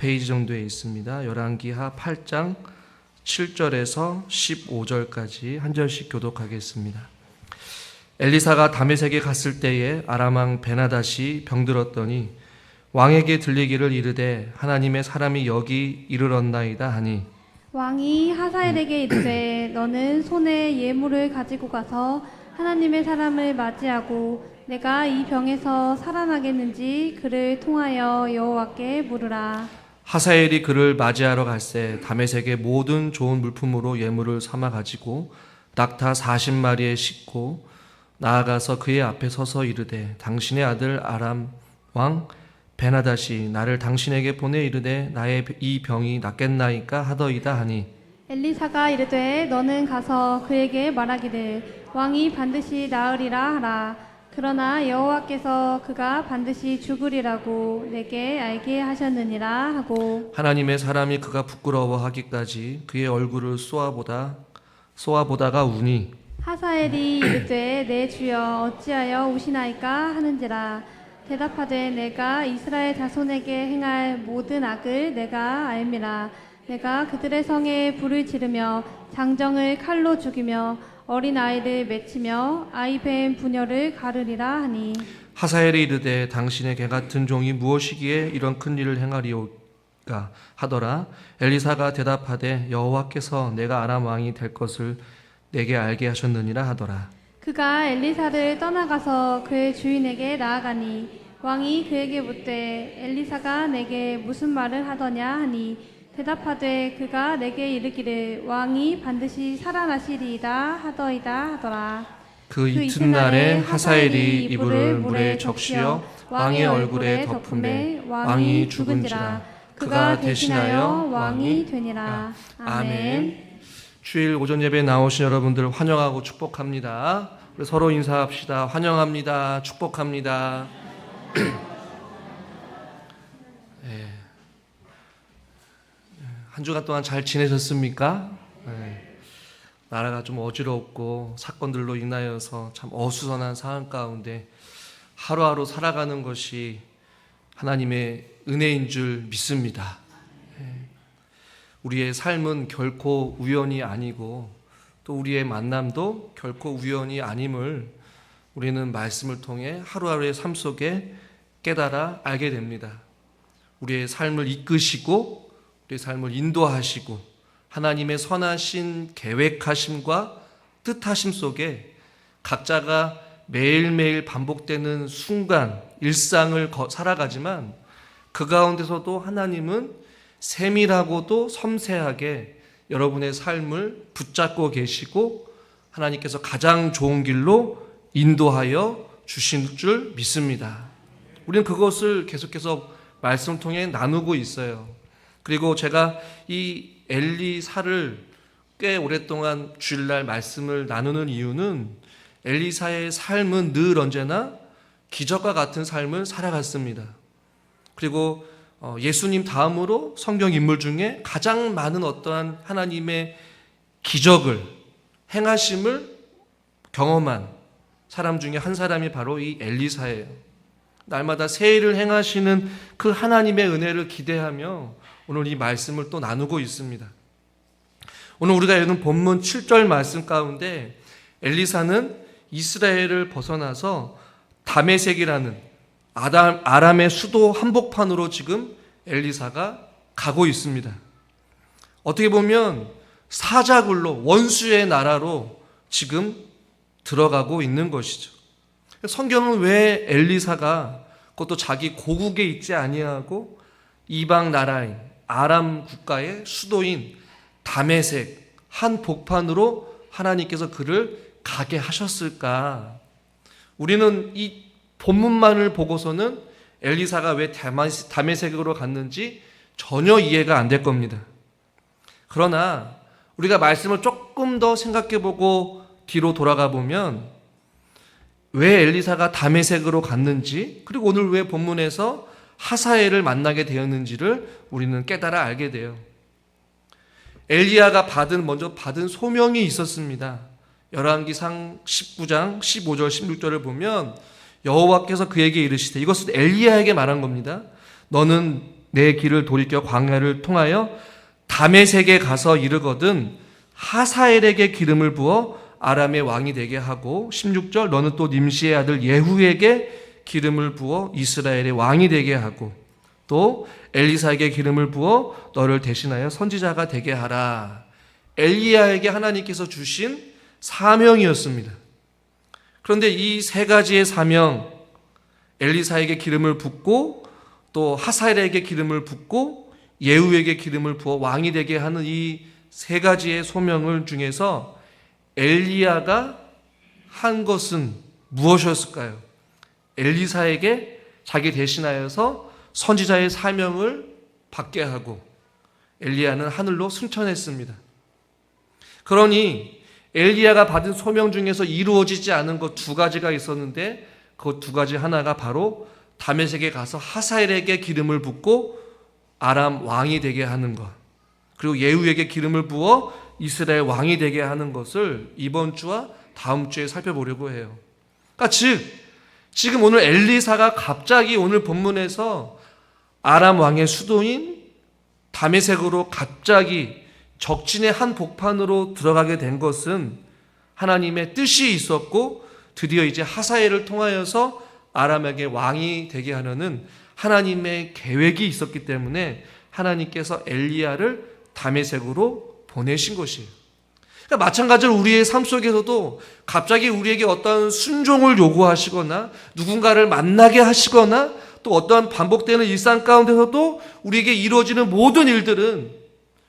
4페이지 정도에 있습니다. 열왕기하 8장 7절에서 15절까지 한 절씩 교독하겠습니다. 엘리사가 다메섹에 갔을 때에 아람 왕 베나닷이 병들었더니 왕에게 들리기를 이르되 하나님의 사람이 여기 이르렀나이다 하니 왕이 하사엘에게 이르되 너는 손에 예물을 가지고 가서 하나님의 사람을 맞이하고 내가 이 병에서 살아나겠는지 그를 통하여 여호와께 물으라. 하사엘이 그를 맞이하러 갈새 다메섹의 모든 좋은 물품으로 예물을 삼아 가지고 낙타 40마리에 싣고 나아가서 그의 앞에 서서 이르되 당신의 아들 아람 왕 베나닷이 나를 당신에게 보내 이르되 나의 이 병이 낫겠나이까 하더이다 하니 엘리사가 이르되 너는 가서 그에게 말하기를 왕이 반드시 나으리라 하라. 그러나 여호와께서 그가 반드시 죽으리라고 내게 알게 하셨느니라 하고 하나님의 사람이 그가 부끄러워하기까지 그의 얼굴을 쏘아보다가 우니 하사엘이 이르되 내 주여 어찌하여 우시나이까 하는지라. 대답하되 내가 이스라엘 자손에게 행할 모든 악을 내가 알미라. 내가 그들의 성에 불을 지르며 장정을 칼로 죽이며 어린아이를 맺히며 아이뱀 부녀를 가르리라 하니 하사엘이 이르되 당신의 개같은 종이 무엇이기에 이런 큰 일을 행하리오까 하더라. 엘리사가 대답하되 여호와께서 내가 아람 왕이 될 것을 내게 알게 하셨느니라 하더라. 그가 엘리사를 떠나가서 그의 주인에게 나아가니 왕이 그에게 묻되 엘리사가 내게 무슨 말을 하더냐 하니 대답하되 그가 내게 이르기를 왕이 반드시 살아나시리이다 하더이다 하더라. 그 이튿날에 하사엘이 이불을 물에 적시어 왕의 얼굴에 덮음에 왕이 죽은지라. 그가 대신하여 왕이 되니라. 아멘. 주일 오전 예배에 나오신 여러분들 환영하고 축복합니다. 우리 서로 인사합시다. 환영합니다. 축복합니다. 네. 한 주간 동안 잘 지내셨습니까? 네. 나라가 좀 어지럽고 사건들로 인하여서 참 어수선한 상황 가운데 하루하루 살아가는 것이 하나님의 은혜인 줄 믿습니다. 우리의 삶은 결코 우연이 아니고 또 우리의 만남도 결코 우연이 아님을 우리는 말씀을 통해 하루하루의 삶 속에 깨달아 알게 됩니다. 우리의 삶을 이끄시고 우리의 삶을 인도하시고 하나님의 선하신 계획하심과 뜻하심 속에 각자가 매일매일 반복되는 순간 일상을 살아가지만 그 가운데서도 하나님은 세밀하고도 섬세하게 여러분의 삶을 붙잡고 계시고 하나님께서 가장 좋은 길로 인도하여 주실 줄 믿습니다. 우리는 그것을 계속해서 말씀을 통해 나누고 있어요. 그리고 제가 이 엘리사를 꽤 오랫동안 주일날 말씀을 나누는 이유는 엘리사의 삶은 늘 언제나 기적과 같은 삶을 살아갔습니다. 그리고 예수님 다음으로 성경 인물 중에 가장 많은 어떠한 하나님의 기적을 행하심을 경험한 사람 중에 한 사람이 바로 이 엘리사예요. 날마다 새 일을 행하시는 그 하나님의 은혜를 기대하며 오늘 이 말씀을 또 나누고 있습니다. 오늘 우리가 읽은 본문 7절 말씀 가운데 엘리사는 이스라엘을 벗어나서 다메섹이라는 아람의 수도 한복판으로 지금 엘리사가 가고 있습니다. 어떻게 보면 사자굴로 원수의 나라로 지금 들어가고 있는 것이죠. 성경은 왜 엘리사가 그것도 자기 고국에 있지 아니하고 이방 나라인 아람 국가의 수도인 다메섹 한 복판으로 하나님께서 그를 가게 하셨을까? 우리는 이 본문만을 보고서는 엘리사가 왜 다메섹으로 갔는지 전혀 이해가 안 될 겁니다. 그러나 우리가 말씀을 조금 더 생각해보고 뒤로 돌아가 보면 왜 엘리사가 다메섹으로 갔는지 그리고 오늘 왜 본문에서 하사엘을 만나게 되었는지를 우리는 깨달아 알게 돼요. 엘리야가 먼저 받은 소명이 있었습니다. 열왕기상 19장 15절 16절을 보면 여호와께서 그에게 이르시되, 이것은 엘리야에게 말한 겁니다. 너는 내 길을 돌이켜 광야를 통하여 다메섹에 가서 이르거든 하사엘에게 기름을 부어 아람의 왕이 되게 하고 16절 너는 또 님시의 아들 예후에게 기름을 부어 이스라엘의 왕이 되게 하고 또 엘리사에게 기름을 부어 너를 대신하여 선지자가 되게 하라. 엘리야에게 하나님께서 주신 사명이었습니다. 그런데 이 세 가지의 사명, 엘리사에게 기름을 붓고 또 하사엘에게 기름을 붓고 예후에게 기름을 부어 왕이 되게 하는 이 세 가지의 소명을 중에서 엘리야가 한 것은 무엇이었을까요? 엘리사에게 자기 대신하여서 선지자의 사명을 받게 하고 엘리야는 하늘로 승천했습니다. 그러니 엘리야가 받은 소명 중에서 이루어지지 않은 것 두 가지가 있었는데 그 두 가지 하나가 바로 다메섹에 가서 하사엘에게 기름을 붓고 아람 왕이 되게 하는 것, 그리고 예후에게 기름을 부어 이스라엘 왕이 되게 하는 것을 이번 주와 다음 주에 살펴보려고 해요. 그러니까 즉 지금 오늘 엘리사가 갑자기 오늘 본문에서 아람 왕의 수도인 다메섹으로 갑자기 적진의 한 복판으로 들어가게 된 것은 하나님의 뜻이 있었고 드디어 이제 하사엘을 통하여서 아람에게 왕이 되게 하려는 하나님의 계획이 있었기 때문에 하나님께서 엘리야를 다메섹으로 보내신 것이에요. 그러니까 마찬가지로 우리의 삶 속에서도 갑자기 우리에게 어떤 순종을 요구하시거나 누군가를 만나게 하시거나 또 어떠한 반복되는 일상 가운데서도 우리에게 이루어지는 모든 일들은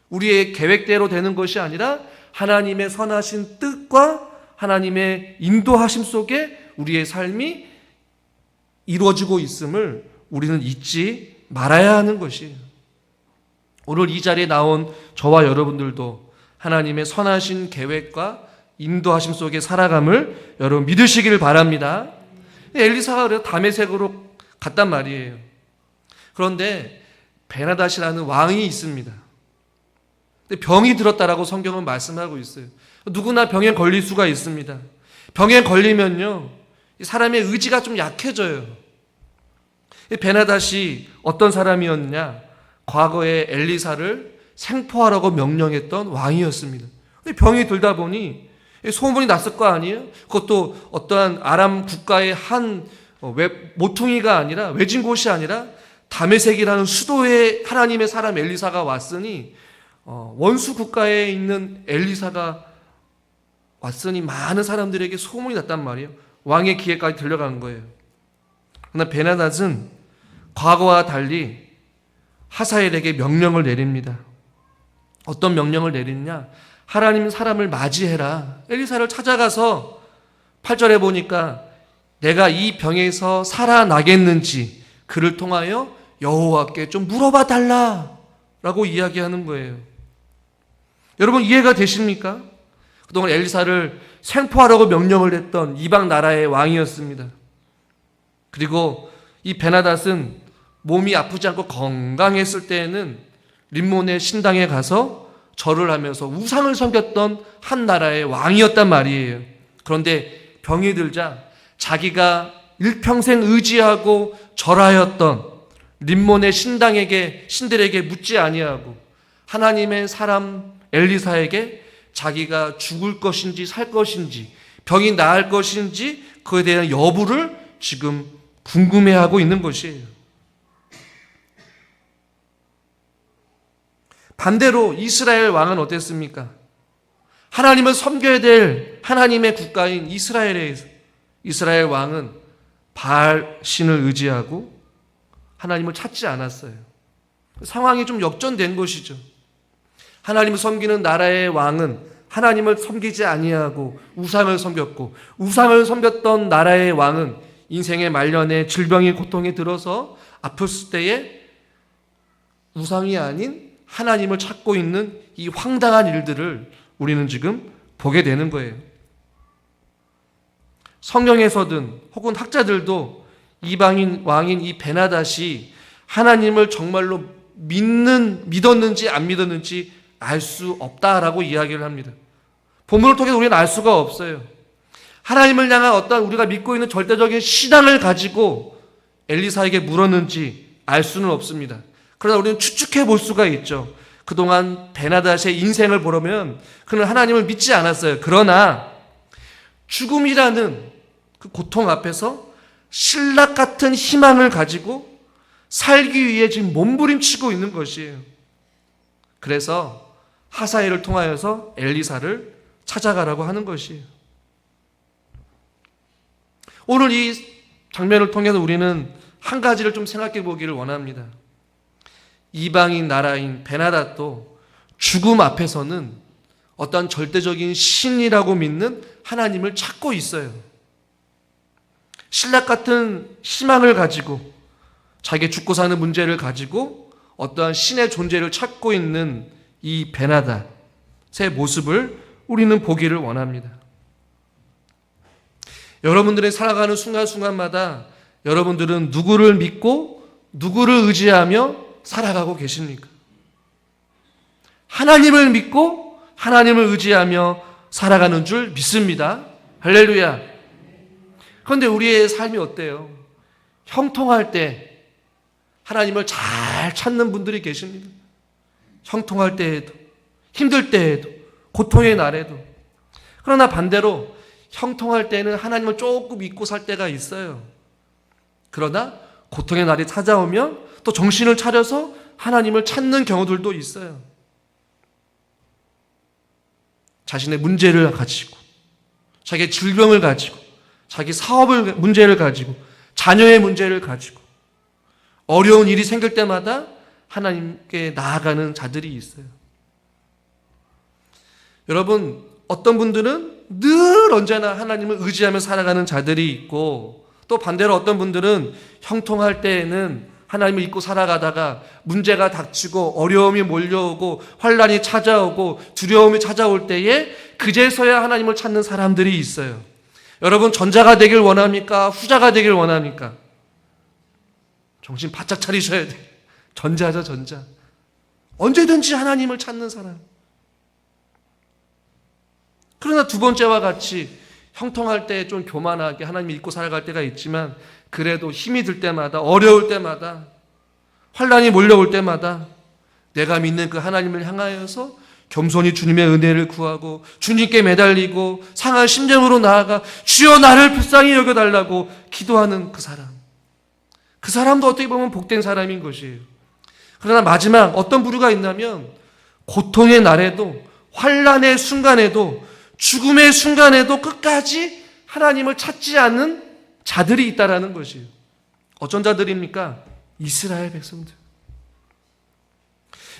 우리의 계획대로 되는 것이 아니라 하나님의 선하신 뜻과 하나님의 인도하심 속에 우리의 삶이 이루어지고 있음을 우리는 잊지 말아야 하는 것이에요. 오늘 이 자리에 나온 저와 여러분들도 하나님의 선하신 계획과 인도하심 속에 살아감을 여러분 믿으시기를 바랍니다. 엘리사가 다메섹으로 갔단 말이에요. 그런데 베나닷이라는 왕이 있습니다. 병이 들었다라고 성경은 말씀하고 있어요. 누구나 병에 걸릴 수가 있습니다. 병에 걸리면요, 사람의 의지가 좀 약해져요. 베나닷이 어떤 사람이었냐? 과거에 엘리사를 생포하라고 명령했던 왕이었습니다. 병이 들다 보니 소문이 났을 거 아니에요? 그것도 어떠한 아람 국가의 한 모퉁이가 아니라 외진 곳이 아니라 다메섹이라는 수도에 하나님의 사람 엘리사가 왔으니 원수 국가에 있는 엘리사가 왔으니 많은 사람들에게 소문이 났단 말이에요. 왕의 귀에까지 들려간 거예요. 그러나 베나닷은 과거와 달리 하사엘에게 명령을 내립니다. 어떤 명령을 내리느냐? 하나님 사람을 맞이해라. 엘리사를 찾아가서 8절에 보니까 내가 이 병에서 살아나겠는지 그를 통하여 여호와께 좀 물어봐 달라라고 이야기하는 거예요. 여러분 이해가 되십니까? 그동안 엘리사를 생포하라고 명령을 했던 이방 나라의 왕이었습니다. 그리고 이 베나닷은 몸이 아프지 않고 건강했을 때에는 림몬의 신당에 가서 절을 하면서 우상을 섬겼던 한 나라의 왕이었단 말이에요. 그런데 병이 들자 자기가 일평생 의지하고 절하였던 림몬의 신들에게 묻지 아니하고 하나님의 사람 엘리사에게 자기가 죽을 것인지 살 것인지 병이 나을 것인지 그에 대한 여부를 지금 궁금해하고 있는 것이에요. 반대로 이스라엘 왕은 어땠습니까? 하나님을 섬겨야 될 하나님의 국가인 이스라엘 왕은 바알 신을 의지하고 하나님을 찾지 않았어요. 상황이 좀 역전된 것이죠. 하나님을 섬기는 나라의 왕은 하나님을 섬기지 아니하고 우상을 섬겼고 우상을 섬겼던 나라의 왕은 인생의 말년에 질병의 고통에 들어서 아팠을 때에 우상이 아닌 하나님을 찾고 있는 이 황당한 일들을 우리는 지금 보게 되는 거예요. 성경에서든 혹은 학자들도 이방인 왕인 이 베나닷이 하나님을 정말로 믿었는지 안 믿었는지 알 수 없다라고 이야기를 합니다. 본문을 통해서 우리는 알 수가 없어요. 하나님을 향한 어떤 우리가 믿고 있는 절대적인 신앙을 가지고 엘리사에게 물었는지 알 수는 없습니다. 그러나 우리는 추측해 볼 수가 있죠. 그동안 베나닷의 인생을 보려면 그는 하나님을 믿지 않았어요. 그러나 죽음이라는 그 고통 앞에서 신락 같은 희망을 가지고 살기 위해 지금 몸부림치고 있는 것이에요. 그래서 하사엘을 통하여서 엘리사를 찾아가라고 하는 것이에요. 오늘 이 장면을 통해서 우리는 한 가지를 좀 생각해 보기를 원합니다. 이방인 나라인 베나닷도 죽음 앞에서는 어떤 절대적인 신이라고 믿는 하나님을 찾고 있어요. 신락 같은 희망을 가지고 자기 죽고 사는 문제를 가지고 어떠한 신의 존재를 찾고 있는 이 베나닷의 모습을 우리는 보기를 원합니다. 여러분들이 살아가는 순간순간마다 여러분들은 누구를 믿고 누구를 의지하며 살아가고 계십니까? 하나님을 믿고 하나님을 의지하며 살아가는 줄 믿습니다. 할렐루야. 그런데 우리의 삶이 어때요? 형통할 때 하나님을 잘 찾는 분들이 계십니다. 형통할 때에도, 힘들 때에도, 고통의 날에도. 그러나 반대로 형통할 때는 하나님을 조금 잊고 살 때가 있어요. 그러나 고통의 날이 찾아오면 또 정신을 차려서 하나님을 찾는 경우들도 있어요. 자신의 문제를 가지고, 자기의 질병을 가지고, 자기 사업을 문제를 가지고, 자녀의 문제를 가지고 어려운 일이 생길 때마다 하나님께 나아가는 자들이 있어요. 여러분, 어떤 분들은 늘 언제나 하나님을 의지하며 살아가는 자들이 있고, 또 반대로 어떤 분들은 형통할 때에는 하나님을 잊고 살아가다가 문제가 닥치고 어려움이 몰려오고 환난이 찾아오고 두려움이 찾아올 때에 그제서야 하나님을 찾는 사람들이 있어요. 여러분, 전자가 되길 원합니까? 후자가 되길 원합니까? 정신 바짝 차리셔야 돼요. 전자죠, 전자. 언제든지 하나님을 찾는 사람. 그러나 두 번째와 같이 형통할 때 좀 교만하게 하나님을 잊고 살아갈 때가 있지만, 그래도 힘이 들 때마다, 어려울 때마다, 환난이 몰려올 때마다 내가 믿는 그 하나님을 향하여서 겸손히 주님의 은혜를 구하고 주님께 매달리고 상한 심정으로 나아가 주여 나를 불쌍히 여겨달라고 기도하는 그 사람. 그 사람도 어떻게 보면 복된 사람인 것이에요. 그러나 마지막 어떤 부류가 있냐면, 고통의 날에도, 환난의 순간에도, 죽음의 순간에도 끝까지 하나님을 찾지 않는 자들이 있다라는 것이에요. 어떤 자들입니까? 이스라엘 백성들.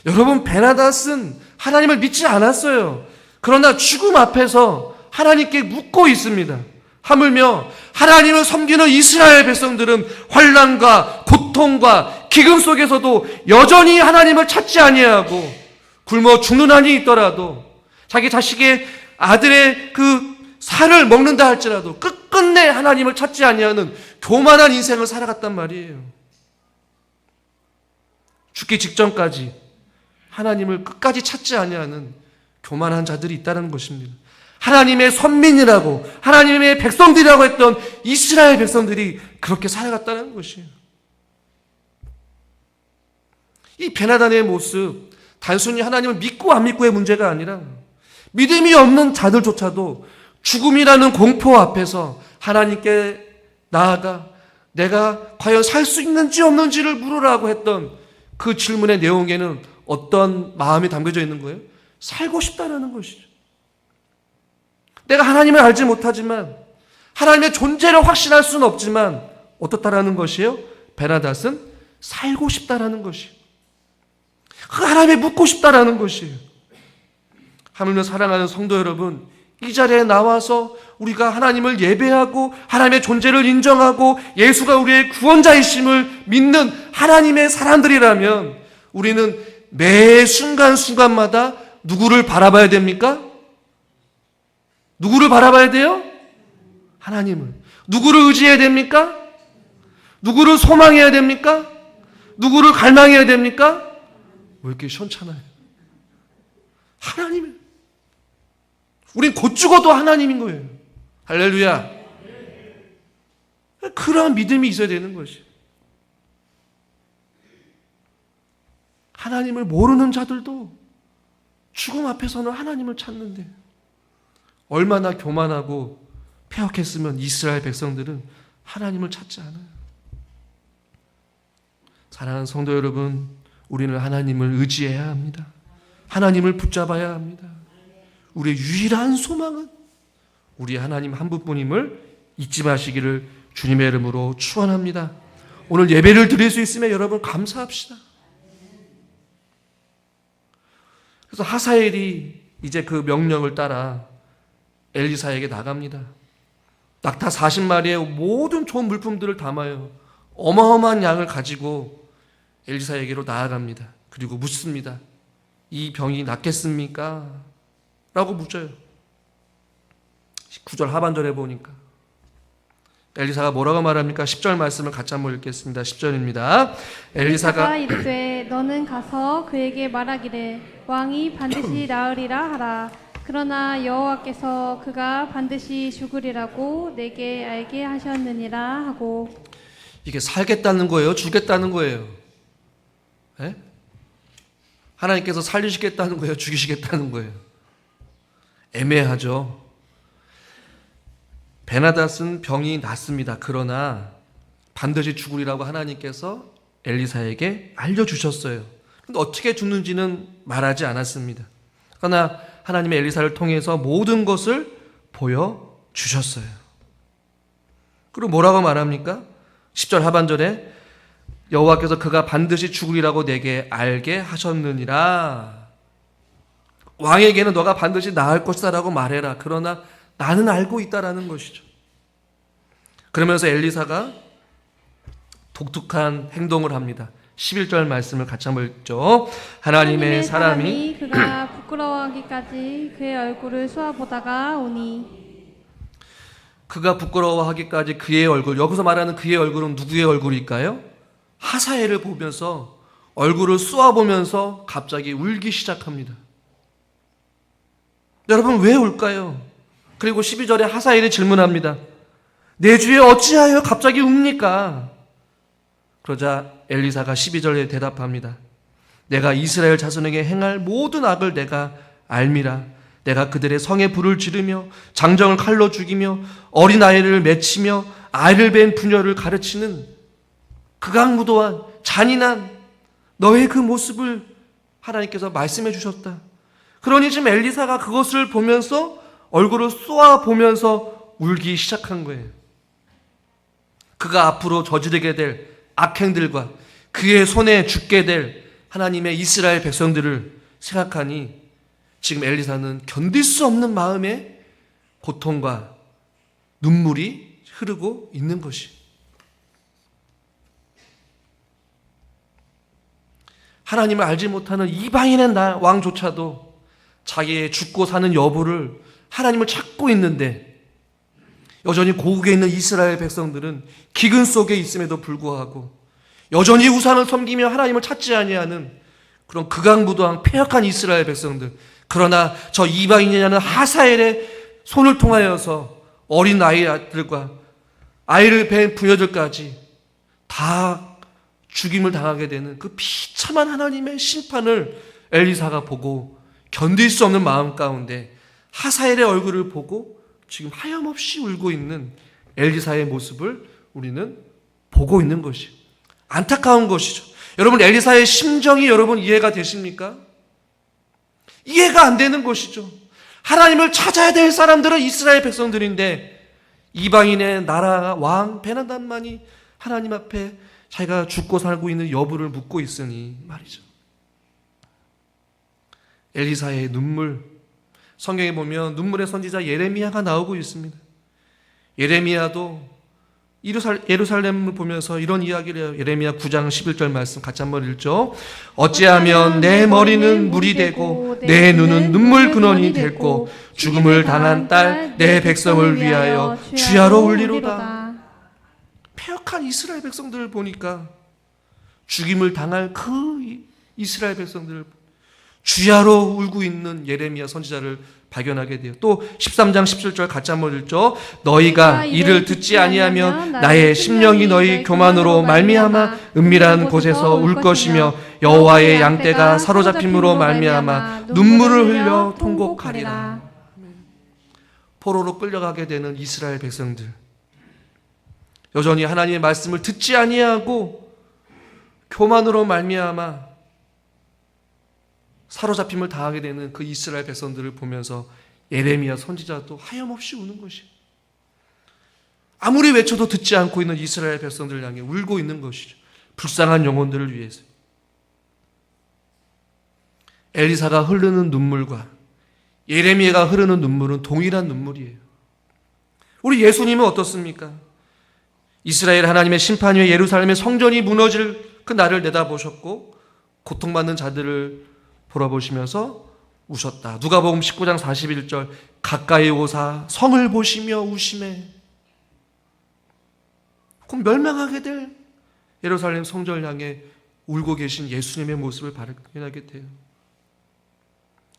여러분, 베나닷은 하나님을 믿지 않았어요. 그러나 죽음 앞에서 하나님께 묻고 있습니다. 하물며 하나님을 섬기는 이스라엘 백성들은 환난과 고통과 기금 속에서도 여전히 하나님을 찾지 아니하고 굶어 죽는 한이 있더라도, 자기 자식의 아들의 그 살을 먹는다 할지라도 끝끝내 하나님을 찾지 아니하는 교만한 인생을 살아갔단 말이에요. 죽기 직전까지 하나님을 끝까지 찾지 아니하는 교만한 자들이 있다는 것입니다. 하나님의 선민이라고, 하나님의 백성들이라고 했던 이스라엘 백성들이 그렇게 살아갔다는 것이에요. 이 베나단의 모습, 단순히 하나님을 믿고 안 믿고의 문제가 아니라 믿음이 없는 자들조차도 죽음이라는 공포 앞에서 하나님께 나아가 내가 과연 살 수 있는지 없는지를 물으라고 했던 그 질문의 내용에는 어떤 마음이 담겨져 있는 거예요? 살고 싶다라는 것이죠. 내가 하나님을 알지 못하지만, 하나님의 존재를 확신할 수는 없지만 어떻다라는 것이에요? 베나닷은 살고 싶다라는 것이에요. 그 하나님에 묻고 싶다라는 것이에요. 하물며 사랑하는 성도 여러분, 이 자리에 나와서 우리가 하나님을 예배하고 하나님의 존재를 인정하고 예수가 우리의 구원자이심을 믿는 하나님의 사람들이라면, 우리는 매 순간순간마다 누구를 바라봐야 됩니까? 누구를 바라봐야 돼요? 하나님을. 누구를 의지해야 됩니까? 누구를 소망해야 됩니까? 누구를 갈망해야 됩니까? 왜 이렇게 시원찮아요? 하나님을. 우린 곧 죽어도 하나님인 거예요. 할렐루야. 그런 믿음이 있어야 되는 것이에요. 하나님을 모르는 자들도 죽음 앞에서는 하나님을 찾는데 얼마나 교만하고 폐역했으면 이스라엘 백성들은 하나님을 찾지 않아요. 사랑하는 성도 여러분, 우리는 하나님을 의지해야 합니다. 하나님을 붙잡아야 합니다. 우리의 유일한 소망은 우리 하나님 한 분뿐임을 잊지 마시기를 주님의 이름으로 축원합니다. 오늘 예배를 드릴 수 있으면 여러분 감사합시다. 그래서 하사엘이 이제 그 명령을 따라 엘리사에게 나갑니다. 낙타 40마리의 모든 좋은 물품들을 담아요. 어마어마한 양을 가지고 엘리사에게로 나아갑니다. 그리고 묻습니다. 이 병이 낫겠습니까? 라고 묻어요. 9절 하반절에 보니까 엘리사가 뭐라고 말합니까? 10절 말씀을 같이 한번 읽겠습니다. 10절입니다. 엘리사가 이르되 너는 가서 그에게 말하기를 왕이 반드시 나으리라 하라. 그러나 여호와께서 그가 반드시 죽으리라고 내게 알게 하셨느니라 하고. 이게 살겠다는 거예요? 죽겠다는 거예요? 에? 하나님께서 살리시겠다는 거예요? 죽이시겠다는 거예요? 애매하죠. 베나닷은 병이 낫습니다. 그러나 반드시 죽으리라고 하나님께서 엘리사에게 알려주셨어요. 근데 어떻게 죽는지는 말하지 않았습니다. 그러나 하나님의 엘리사를 통해서 모든 것을 보여주셨어요. 그리고 뭐라고 말합니까? 10절 하반절에 여호와께서 그가 반드시 죽으리라고 내게 알게 하셨느니라. 왕에게는 너가 반드시 나을 것이다 라고 말해라. 그러나 나는 알고 있다라는 것이죠. 그러면서 엘리사가 독특한 행동을 합니다. 11절 말씀을 같이 한번 읽죠. 하나님의 사람이 그가 부끄러워하기까지 그의 얼굴을 쏘아보다가 오니. 그가 부끄러워하기까지 그의 얼굴, 여기서 말하는 그의 얼굴은 누구의 얼굴일까요? 하사엘을 보면서 얼굴을 쏘아보면서 갑자기 울기 시작합니다. 여러분 왜 울까요? 그리고 12절에 하사엘이 질문합니다. 내 주에 어찌하여 갑자기 웁니까? 그러자 엘리사가 12절에 대답합니다. 내가 이스라엘 자손에게 행할 모든 악을 내가 알미라. 내가 그들의 성에 불을 지르며 장정을 칼로 죽이며 어린아이를 맺히며 아이를 뵌 부녀를 가르치는 극악무도한 잔인한 너의 그 모습을 하나님께서 말씀해 주셨다. 그러니 지금 엘리사가 그것을 보면서 얼굴을 쏘아보면서 울기 시작한 거예요. 그가 앞으로 저지르게 될 악행들과 그의 손에 죽게 될 하나님의 이스라엘 백성들을 생각하니 지금 엘리사는 견딜 수 없는 마음의 고통과 눈물이 흐르고 있는 것이. 하나님을 알지 못하는 이방인의 왕조차도 자기의 죽고 사는 여부를 하나님을 찾고 있는데 여전히 고국에 있는 이스라엘 백성들은 기근 속에 있음에도 불구하고 여전히 우상을 섬기며 하나님을 찾지 아니하는 그런 극악무도한 폐역한 이스라엘 백성들. 그러나 저 이방인이라는 하사엘의 손을 통하여서 어린 아이들과 아이를 뵌 부녀들까지 다 죽임을 당하게 되는 그 비참한 하나님의 심판을 엘리사가 보고 견딜 수 없는 마음 가운데 하사엘의 얼굴을 보고 지금 하염없이 울고 있는 엘리사의 모습을 우리는 보고 있는 것이 안타까운 것이죠. 여러분 엘리사의 심정이 여러분 이해가 되십니까? 이해가 안 되는 것이죠. 하나님을 찾아야 될 사람들은 이스라엘 백성들인데 이방인의 나라 왕 베나닷만이 하나님 앞에 자기가 죽고 살고 있는 여부를 묻고 있으니 말이죠. 엘리사의 눈물, 성경에 보면 눈물의 선지자 예레미야가 나오고 있습니다. 예레미야도 예루살렘을 보면서 이런 이야기를 해요. 예레미야 9장 11절 말씀 같이 한번 읽죠. 어찌하면 내 머리는 물이 되고 내 눈은 눈물 근원이 됐고 죽음을 당한 딸 내 백성을 위하여 주야로 울리로다. 폐역한 이스라엘 백성들을 보니까 죽임을 당할 그 이스라엘 백성들을 주야로 울고 있는 예레미야 선지자를 발견하게 돼요. 또 13장 17절 같이 한번 읽죠. 너희가 이를 듣지 아니하면 나의 심령이 너희 교만으로 말미암아 은밀한 곳에서 울 것이며 여호와의 양떼가 사로잡힘으로 말미암아 눈물을 흘려 통곡하리라. 포로로 끌려가게 되는 이스라엘 백성들, 여전히 하나님의 말씀을 듣지 아니하고 교만으로 말미암아 사로잡힘을 당하게 되는 그 이스라엘 백성들을 보면서 예레미야 선지자도 하염없이 우는 것이, 아무리 외쳐도 듣지 않고 있는 이스라엘 백성들을 향해 울고 있는 것이죠. 불쌍한 영혼들을 위해서. 엘리사가 흐르는 눈물과 예레미야가 흐르는 눈물은 동일한 눈물이에요. 우리 예수님은 어떻습니까? 이스라엘 하나님의 심판 후에 예루살렘의 성전이 무너질 그 날을 내다보셨고 고통받는 자들을 돌아보시면서 우셨다. 누가복음 19장 41절 가까이 오사 성을 보시며 우시매. 곧 멸망하게 될 예루살렘 성전을 향해 울고 계신 예수님의 모습을 발견하게 돼요.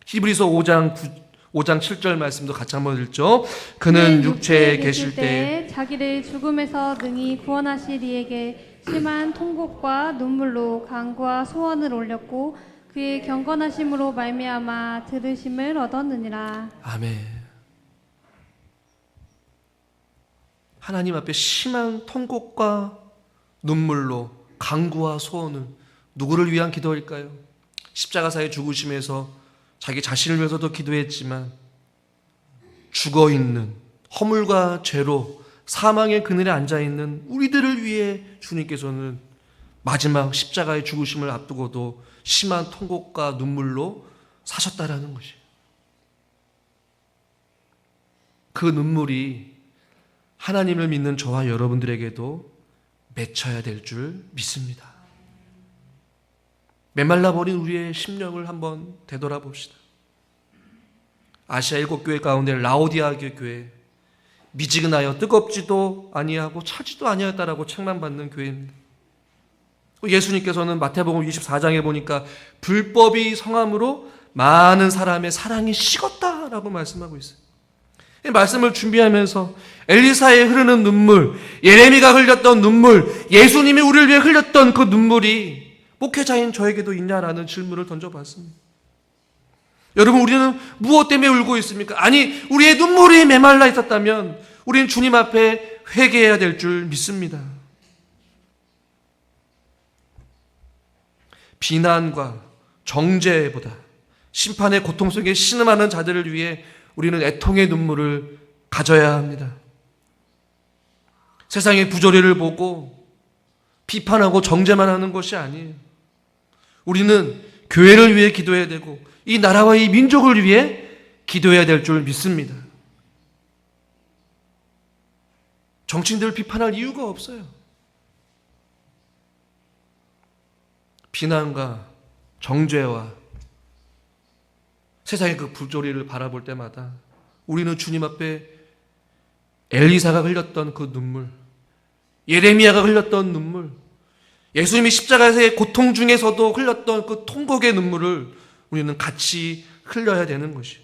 히브리서 5장 7절 말씀도 같이 한번 읽죠. 그는 육체에 계실 때 자기를 죽음에서 능히 구원하실 이에게 심한 통곡과 눈물로 간구와 소원을 올렸고 그의 경건하심으로 말미암아 들으심을 얻었느니라. 아멘. 하나님 앞에 심한 통곡과 눈물로 간구와 소원을, 누구를 위한 기도일까요? 십자가사의 죽으심에서 자기 자신을 위해서도 기도했지만 죽어있는 허물과 죄로 사망의 그늘에 앉아있는 우리들을 위해 주님께서는 마지막 십자가의 죽으심을 앞두고도 심한 통곡과 눈물로 사셨다라는 것이에요. 그 눈물이 하나님을 믿는 저와 여러분들에게도 맺혀야 될 줄 믿습니다. 메말라버린 우리의 심령을 한번 되돌아봅시다. 아시아 7교회 가운데 라오디아 교회, 미지근하여 뜨겁지도 아니하고 차지도 아니하였다라고 책망받는 교회입니다. 예수님께서는 마태복음 24장에 보니까 불법이 성함으로 많은 사람의 사랑이 식었다라고 말씀하고 있어요. 이 말씀을 준비하면서 엘리사의 흐르는 눈물, 예레미가 흘렸던 눈물, 예수님이 우리를 위해 흘렸던 그 눈물이 목회자인 저에게도 있냐라는 질문을 던져봤습니다. 여러분, 우리는 무엇 때문에 울고 있습니까? 아니, 우리의 눈물이 메말라 있었다면 우리는 주님 앞에 회개해야 될 줄 믿습니다. 비난과 정죄보다 심판의 고통 속에 신음하는 자들을 위해 우리는 애통의 눈물을 가져야 합니다. 세상의 부조리를 보고 비판하고 정죄만 하는 것이 아니에요. 우리는 교회를 위해 기도해야 되고 이 나라와 이 민족을 위해 기도해야 될 줄 믿습니다. 정치인들을 비판할 이유가 없어요. 비난과 정죄와 세상의 그 부조리를 바라볼 때마다 우리는 주님 앞에 엘리사가 흘렸던 그 눈물, 예레미야가 흘렸던 눈물, 예수님이 십자가의 고통 중에서도 흘렸던 그 통곡의 눈물을 우리는 같이 흘려야 되는 것이에요.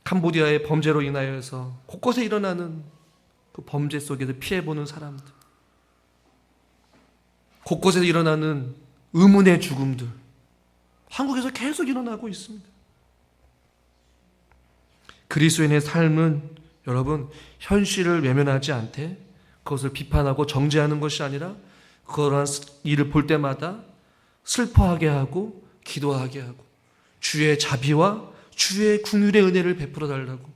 캄보디아의 범죄로 인하여서 곳곳에 일어나는 그 범죄 속에서 피해보는 사람들, 곳곳에서 일어나는 의문의 죽음들, 한국에서 계속 일어나고 있습니다. 그리스도인의 삶은 여러분 현실을 외면하지 않되 그것을 비판하고 정죄하는 것이 아니라 그러한 일을 볼 때마다 슬퍼하게 하고 기도하게 하고 주의 자비와 주의 긍휼의 은혜를 베풀어 달라고,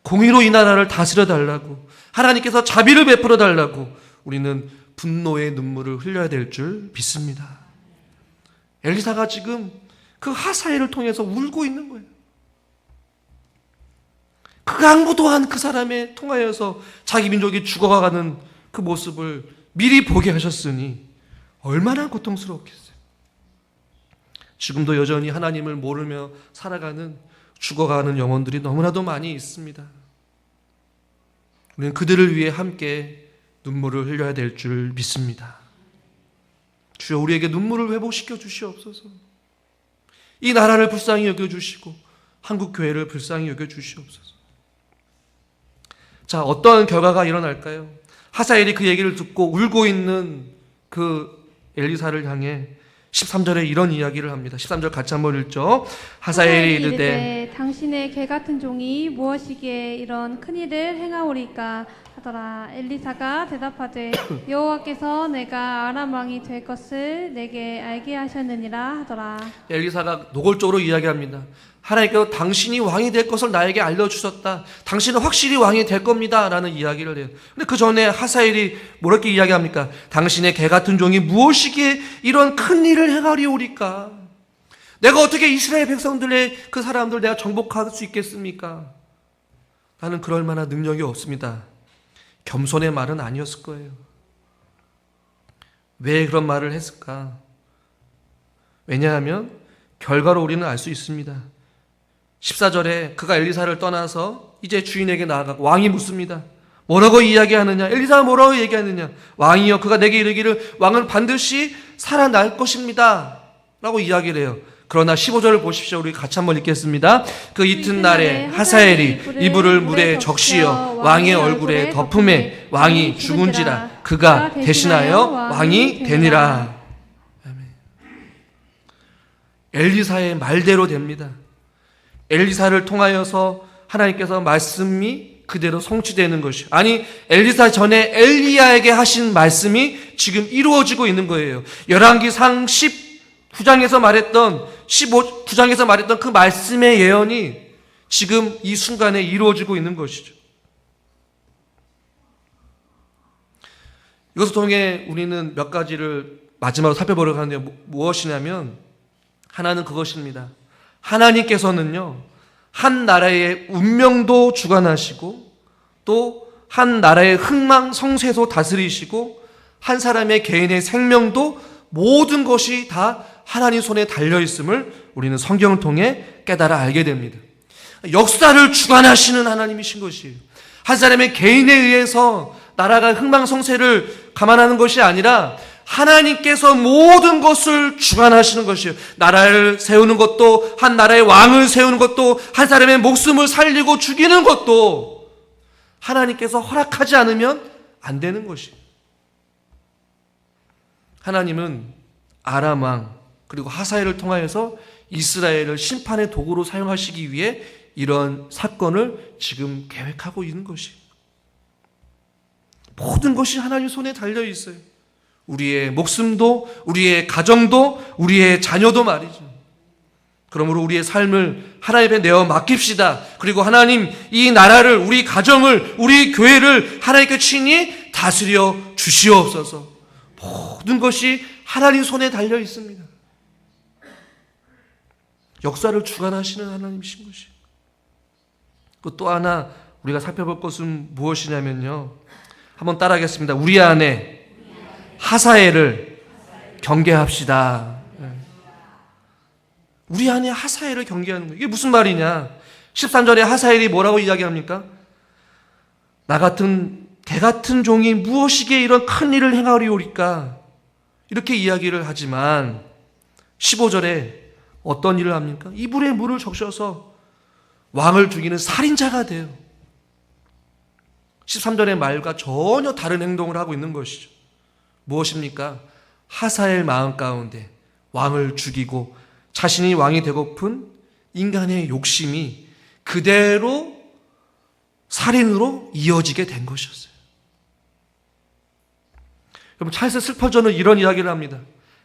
공의로 이 나라를 다스려 달라고, 하나님께서 자비를 베풀어 달라고 우리는 분노의 눈물을 흘려야 될 줄 믿습니다. 엘리사가 지금 그 하사엘을 통해서 울고 있는 거예요. 그 강부 또한 그 사람에 통하여서 자기 민족이 죽어가는 그 모습을 미리 보게 하셨으니 얼마나 고통스러웠겠어요. 지금도 여전히 하나님을 모르며 살아가는 죽어가는 영혼들이 너무나도 많이 있습니다. 우리는 그들을 위해 함께 눈물을 흘려야 될 줄 믿습니다. 주여 우리에게 눈물을 회복시켜 주시옵소서. 이 나라를 불쌍히 여겨주시고 한국 교회를 불쌍히 여겨주시옵소서. 자, 어떤 결과가 일어날까요? 하사엘이 그 얘기를 듣고 울고 있는 그 엘리사를 향해 13절에 이런 이야기를 합니다. 13절 같이 한번 읽죠. 하사엘이 이르되 당신의 개 같은 종이 무엇이기에 이런 큰 일을 행하오리까 하더라. 엘리사가 대답하되 여호와께서 내가 아람 왕이 될 것을 내게 알게 하셨느니라 하더라. 엘리사가 노골적으로 이야기합니다. 하나님께서 당신이 왕이 될 것을 나에게 알려주셨다. 당신은 확실히 왕이 될 겁니다. 라는 이야기를 해요. 근데 그 전에 하사엘이 뭐렇게 이야기합니까? 당신의 개 같은 종이 무엇이기에 이런 큰 일을 행하리오리까? 내가 어떻게 이스라엘 백성들의 그 사람들 내가 정복할 수 있겠습니까? 나는 그럴 만한 능력이 없습니다. 겸손의 말은 아니었을 거예요. 왜 그런 말을 했을까? 왜냐하면 결과로 우리는 알 수 있습니다. 14절에 그가 엘리사를 떠나서 이제 주인에게 나아가고 왕이 묻습니다. 뭐라고 이야기하느냐? 엘리사가 뭐라고 얘기하느냐? 왕이여 그가 내게 이르기를 왕은 반드시 살아날 것입니다 라고 이야기를 해요. 그러나 15절을 보십시오. 우리 같이 한번 읽겠습니다. 그 이튿날에 하사엘이 이불을 물에 적시어 왕의 얼굴에 덮음에 왕이 죽은지라 그가 대신하여 왕이 되니라. 엘리사의 말대로 됩니다. 엘리사를 통하여서 하나님께서 말씀이 그대로 성취되는 것이 아니 엘리사 전에 엘리야에게 하신 말씀이 지금 이루어지고 있는 거예요. 열왕기상 19장에서 말했던 15장에서 말했던 그 말씀의 예언이 지금 이 순간에 이루어지고 있는 것이죠. 이것을 통해 우리는 몇 가지를 마지막으로 살펴보려고 하는데 무엇이냐면 하나는 그것입니다. 하나님께서는요, 한 나라의 운명도 주관하시고 또 한 나라의 흥망성쇠도 다스리시고 한 사람의 개인의 생명도 모든 것이 다 하나님 손에 달려있음을 우리는 성경을 통해 깨달아 알게 됩니다. 역사를 주관하시는 하나님이신 것이에요. 한 사람의 개인에 의해서 나라가 흥망성쇠를 감안하는 것이 아니라 하나님께서 모든 것을 주관하시는 것이에요. 나라를 세우는 것도 한 나라의 왕을 세우는 것도 한 사람의 목숨을 살리고 죽이는 것도 하나님께서 허락하지 않으면 안 되는 것이에요. 하나님은 아람 왕 그리고 하사엘을 통하여서 이스라엘을 심판의 도구로 사용하시기 위해 이런 사건을 지금 계획하고 있는 것이에요. 모든 것이 하나님 손에 달려 있어요. 우리의 목숨도 우리의 가정도 우리의 자녀도 말이죠. 그러므로 우리의 삶을 하나님께 내어 맡깁시다. 그리고 하나님 이 나라를 우리 가정을 우리 교회를 하나님께 친히 다스려 주시옵소서. 모든 것이 하나님 손에 달려 있습니다. 역사를 주관하시는 하나님이신 것이에요. 또 하나 우리가 살펴볼 것은 무엇이냐면요. 한번 따라하겠습니다. 우리 안에 하사엘을 경계합시다. 우리 안에 하사엘을 경계하는 거예요. 이게 무슨 말이냐? 13절에 하사엘이 뭐라고 이야기합니까? 나 같은 개 같은 종이 무엇이기에 이런 큰 일을 행하리오리까? 이렇게 이야기를 하지만 15절에 어떤 일을 합니까? 이불에 물을 적셔서 왕을 죽이는 살인자가 돼요. 13절의 말과 전혀 다른 행동을 하고 있는 것이죠. 무엇입니까? 하사엘 마음 가운데 왕을 죽이고 자신이 왕이 되고픈 인간의 욕심이 그대로 살인으로 이어지게 된 것이었어요. 여러분, 찰스 슬퍼전은 이런 이야기를 합니다.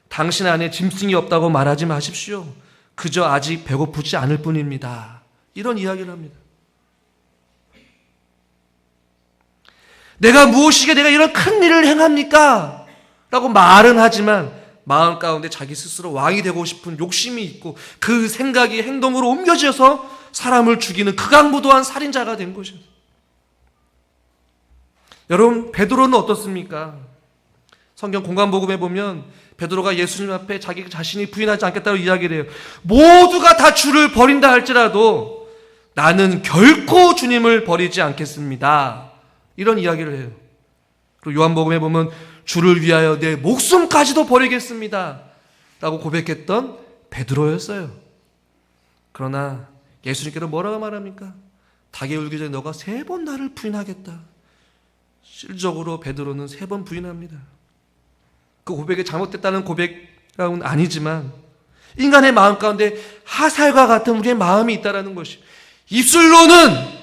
당신 안에 짐승이 없다고 말하지 마십시오. 그저 아직 배고프지 않을 뿐입니다. 이런 이야기를 합니다. 내가 무엇이게 내가 이런 큰 일을 행합니까? 라고 말은 하지만 마음 가운데 자기 스스로 왕이 되고 싶은 욕심이 있고 그 생각이 행동으로 옮겨져서 사람을 죽이는 극악무도한 살인자가 된 것이에요. 여러분, 베드로는 어떻습니까? 성경 공관복음에 보면 베드로가 예수님 앞에 자기 자신이 부인하지 않겠다고 이야기를 해요. 모두가 다 주를 버린다 할지라도 나는 결코 주님을 버리지 않겠습니다. 이런 이야기를 해요. 그리고 요한복음에 보면 주를 위하여 내 목숨까지도 버리겠습니다 라고 고백했던 베드로였어요. 그러나 예수님께서 뭐라고 말합니까? 닭이 울기 전에 너가 3번 나를 부인하겠다. 실적으로 베드로는 3번 부인합니다. 그 고백이 잘못됐다는 고백은 아니지만 인간의 마음 가운데 하살과 같은 우리의 마음이 있다는 것이, 입술로는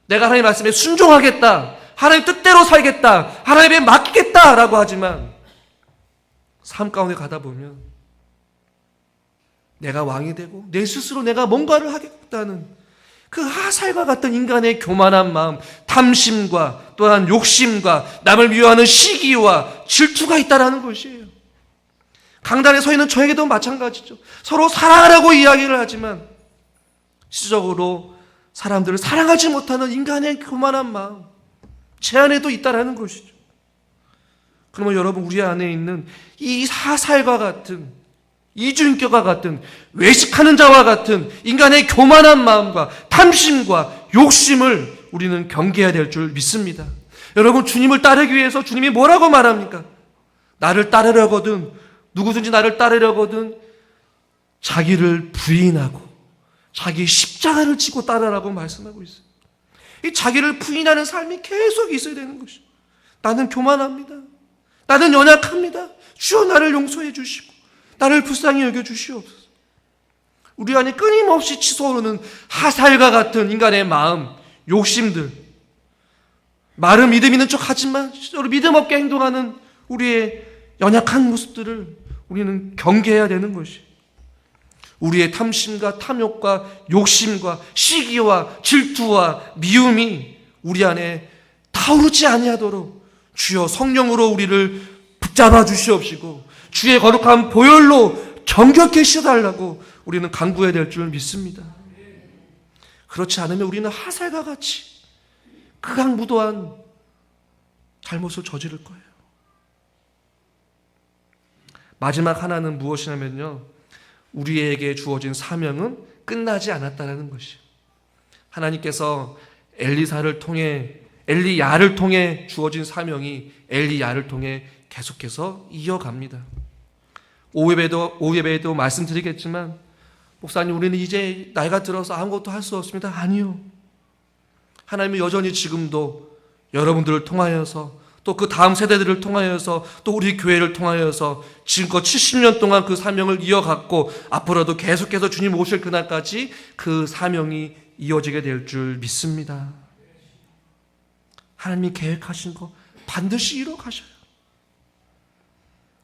내가 하나님 말씀에 순종하겠다, 하나님 뜻대로 살겠다, 하나님에 맡기겠다라고 하지만 삶 가운데 가다 보면 내가 왕이 되고 내 스스로 내가 뭔가를 하겠다는 그 하살과 같은 인간의 교만한 마음, 탐심과 또한 욕심과 남을 미워하는 시기와 질투가 있다는 것이에요. 강단에 서 있는 저에게도 마찬가지죠. 서로 사랑하라고 이야기를 하지만 실질적으로 사람들을 사랑하지 못하는 인간의 교만한 마음, 제 안에도 있다는 것이죠. 그러면 여러분, 우리 안에 있는 이 하살과 같은, 이주인격과 같은, 외식하는 자와 같은 인간의 교만한 마음과 탐심과 욕심을 우리는 경계해야 될 줄 믿습니다. 여러분, 주님을 따르기 위해서 주님이 뭐라고 말합니까? 나를 따르려거든, 누구든지 나를 따르려거든 자기를 부인하고 자기 십자가를 지고 따르라고 말씀하고 있어요. 이 자기를 부인하는 삶이 계속 있어야 되는 것이죠. 나는 교만합니다. 나는 연약합니다. 주여 나를 용서해 주시고 나를 불쌍히 여겨 주시옵소서. 우리 안에 끊임없이 치솟오르는 하살과 같은 인간의 마음, 욕심들, 말은 믿음 있는 척 하지만 실제로 믿음 없게 행동하는 우리의 연약한 모습들을 우리는 경계해야 되는 것이, 우리의 탐심과 탐욕과 욕심과 시기와 질투와 미움이 우리 안에 타오르지 아니하도록 주여 성령으로 우리를 붙잡아 주시옵시고 주의 거룩한 보혈로 정결케 씻어달라고 우리는 간구해야 될 줄 믿습니다. 그렇지 않으면 우리는 하살과 같이 극악무도한 잘못을 저지를 거예요. 마지막 하나는 무엇이냐면요, 우리에게 주어진 사명은 끝나지 않았다는 것이에요. 하나님께서 엘리야를 통해 주어진 사명이 엘리야를 통해 계속해서 이어갑니다. 오예배에도 말씀드리겠지만, 목사님 우리는 이제 나이가 들어서 아무것도 할 수 없습니다. 아니요. 하나님은 여전히 지금도 여러분들을 통하여서 또 그 다음 세대들을 통하여서 또 우리 교회를 통하여서 지금껏 70년 동안 그 사명을 이어갔고 앞으로도 계속해서 주님 오실 그날까지 그 사명이 이어지게 될 줄 믿습니다. 하나님이 계획하신 거 반드시 이루어 가셔요.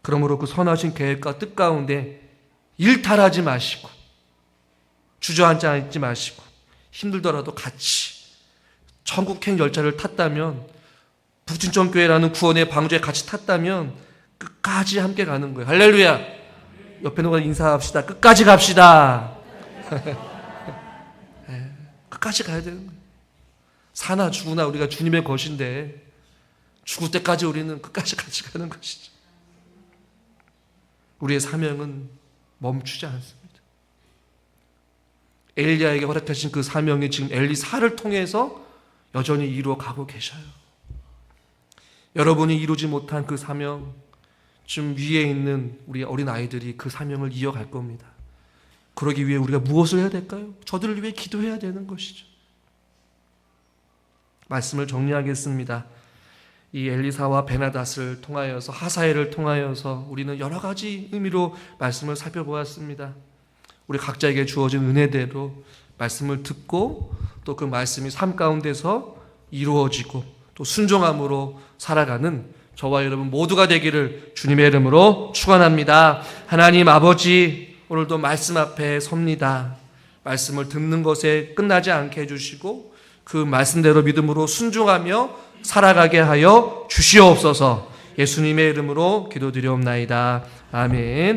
그러므로 그 선하신 계획과 뜻 가운데 일탈하지 마시고 주저앉지 마시고 힘들더라도 같이 천국행 열차를 탔다면, 북진천교회라는 구원의 방주에 같이 탔다면 끝까지 함께 가는 거예요. 할렐루야. 옆에 누가 인사합시다. 끝까지 갑시다. 끝까지 가야 되는 거예요. 사나 죽으나 우리가 주님의 것인데 죽을 때까지 우리는 끝까지 같이 가는 것이죠. 우리의 사명은 멈추지 않습니다. 엘리야에게 허락하신 그 사명이 지금 엘리사를 통해서 여전히 이루어가고 계셔요. 여러분이 이루지 못한 그 사명, 좀 위에 있는 우리 어린 아이들이 그 사명을 이어갈 겁니다. 그러기 위해 우리가 무엇을 해야 될까요? 저들을 위해 기도해야 되는 것이죠. 말씀을 정리하겠습니다. 이 엘리사와 베나닷을 통하여서, 하사엘을 통하여서 우리는 여러 가지 의미로 말씀을 살펴보았습니다. 우리 각자에게 주어진 은혜대로 말씀을 듣고 또 그 말씀이 삶 가운데서 이루어지고 또 순종함으로 살아가는 저와 여러분 모두가 되기를 주님의 이름으로 축원합니다. 하나님 아버지, 오늘도 말씀 앞에 섭니다. 말씀을 듣는 것에 끝나지 않게 해주시고 그 말씀대로 믿음으로 순종하며 살아가게 하여 주시옵소서. 예수님의 이름으로 기도드리옵나이다. 아멘.